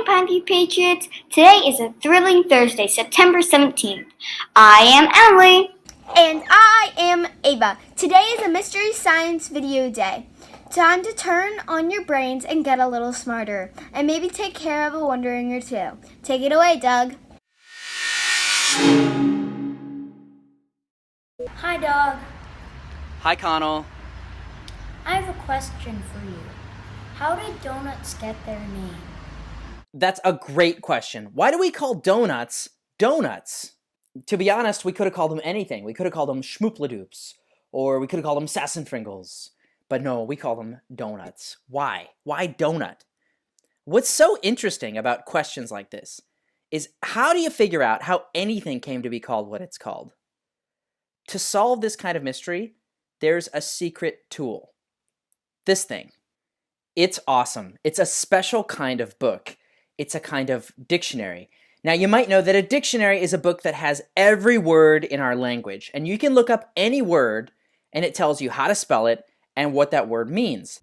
morning, Pineview Patriots. Today is a thrilling Thursday, September 17th. I am Emily. And I am Ava. Today is a Mystery Science video day. Time to turn on your brains and get a little smarter. And maybe take care of a wondering or two. Take it away, Doug. Hi, Doug. Hi, Connell. I have a question for you. How did donuts get their name? That's a great question. Why do we call donuts donuts? To be honest, we could have called them anything. We could have called them schmoopladoops, or we could have called them sassenfringles. But no, we call them donuts. Why? Why donut? What's so interesting about questions like this is how do you figure out how anything came to be called what it's called? To solve this kind of mystery, there's a secret tool. This thing. It's awesome. It's a special kind of book. It's a kind of dictionary. Now, you might know that a dictionary is a book that has every word in our language, and you can look up any word, and it tells you how to spell it and what that word means.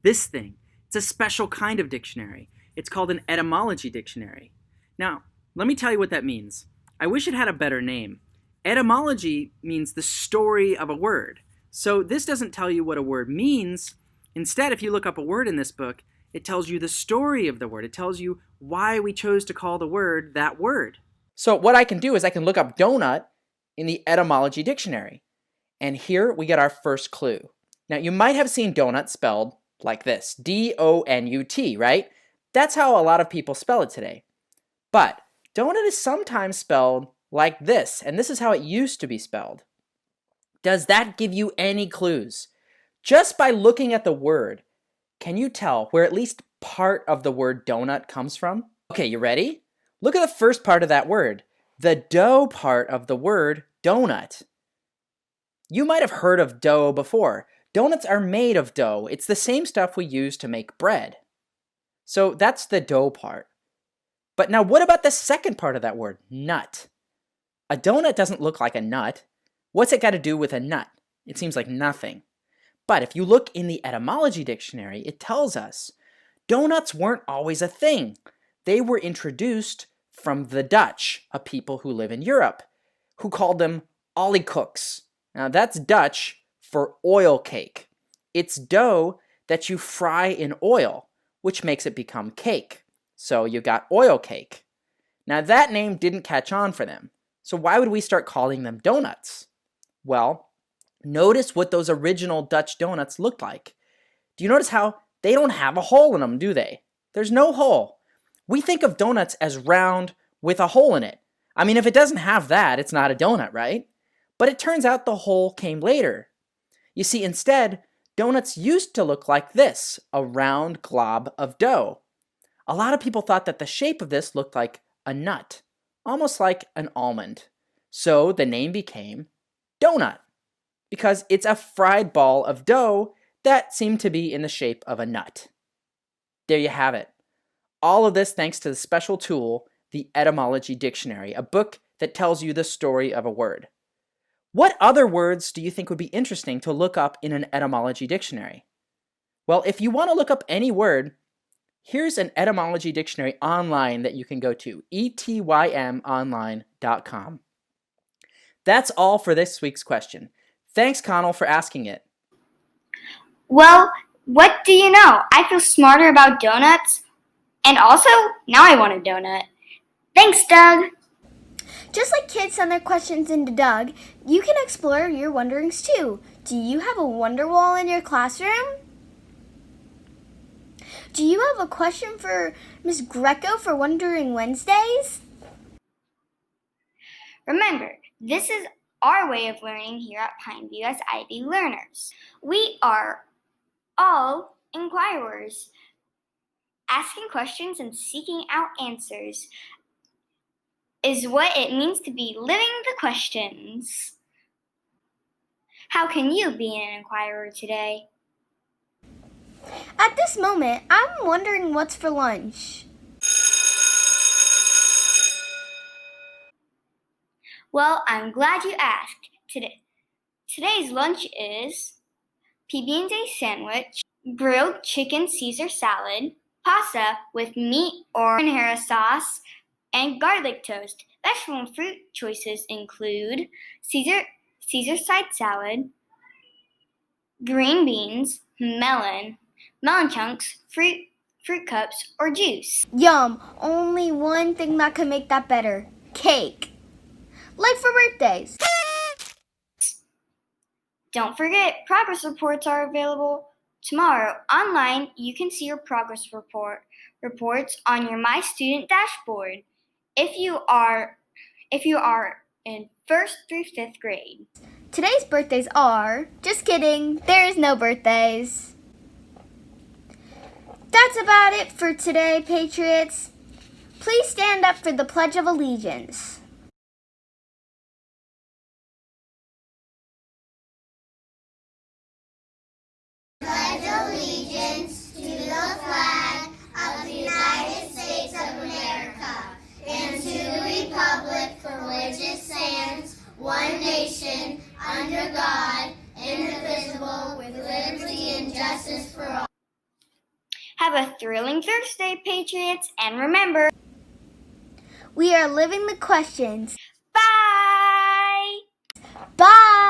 This thing, it's a special kind of dictionary. It's called an etymology dictionary. Now, let me tell you what that means. I wish it had a better name. Etymology means the story of a word. So this doesn't tell you what a word means. Instead, if you look up a word in this book, it tells you the story of the word. It tells you why we chose to call the word that word. So what I can do is I can look up donut in the etymology dictionary. And here we get our first clue. Now, you might have seen donut spelled like this, D-O-N-U-T, right? That's how a lot of people spell it today. But donut is sometimes spelled like this, and this is how it used to be spelled. Does that give you any clues? Just by looking at the word, can you tell where at least part of the word donut comes from? Okay, you ready? Look at the first part of that word, the dough part of the word donut. You might have heard of dough before. Donuts are made of dough. It's the same stuff we use to make bread. So that's the dough part. But now what about the second part of that word, nut? A donut doesn't look like a nut. What's it got to do with a nut? It seems like nothing. But if you look in the etymology dictionary, it tells us donuts weren't always a thing. They were introduced from the Dutch, a people who live in Europe, who called them olliekoeks. Now that's Dutch for oil cake. It's dough that you fry in oil, which makes it become cake. So you got oil cake. Now that name didn't catch on for them. So why would we start calling them donuts? Well, notice what those original Dutch donuts looked like. Do you notice how they don't have a hole in them, do they? There's no hole. We think of donuts as round with a hole in it. I mean, if it doesn't have that, it's not a donut, right? But it turns out the hole came later. You see, instead, donuts used to look like this, a round glob of dough. A lot of people thought that the shape of this looked like a nut, almost like an almond. So the name became donut, because it's a fried ball of dough that seemed to be in the shape of a nut. There you have it. All of this thanks to the special tool, the etymology dictionary, a book that tells you the story of a word. What other words do you think would be interesting to look up in an etymology dictionary? Well, if you want to look up any word, here's an etymology dictionary online that you can go to, etymonline.com. That's all for this week's question. Thanks, Connell, for asking it. Well, what do you know? I feel smarter about donuts. And also, now I want a donut. Thanks, Doug. Just like kids send their questions into Doug, you can explore your wonderings too. Do you have a wonder wall in your classroom? Do you have a question for Miss Greco for Wondering Wednesdays? Remember, this is our way of learning here at Pineview as IB learners. We are all inquirers, asking questions and seeking out answers is what it means to be living the questions. How can you be an inquirer today? At this moment, I'm wondering what's for lunch. Well, I'm glad you asked. Today's lunch is PB&J sandwich, grilled chicken Caesar salad, pasta with meat or marinara sauce, and garlic toast. Vegetable and fruit choices include Caesar side salad, green beans, melon chunks, fruit cups, or juice. Yum! Only one thing that could make that better. Cake. Like for birthdays. Don't forget, progress reports are available tomorrow. Online, you can see your progress reports on your My Student dashboard. If you are in 1st through 5th grade. Today's birthdays are... Just kidding, there is no birthdays. That's about it for today, Patriots. Please stand up for the Pledge of Allegiance. Pledge allegiance to the flag of the United States of America and to the republic for which it stands, one nation, under God, indivisible, with liberty and justice for all. Have a thrilling Thursday, Patriots, and remember, We are living the questions. bye! Bye!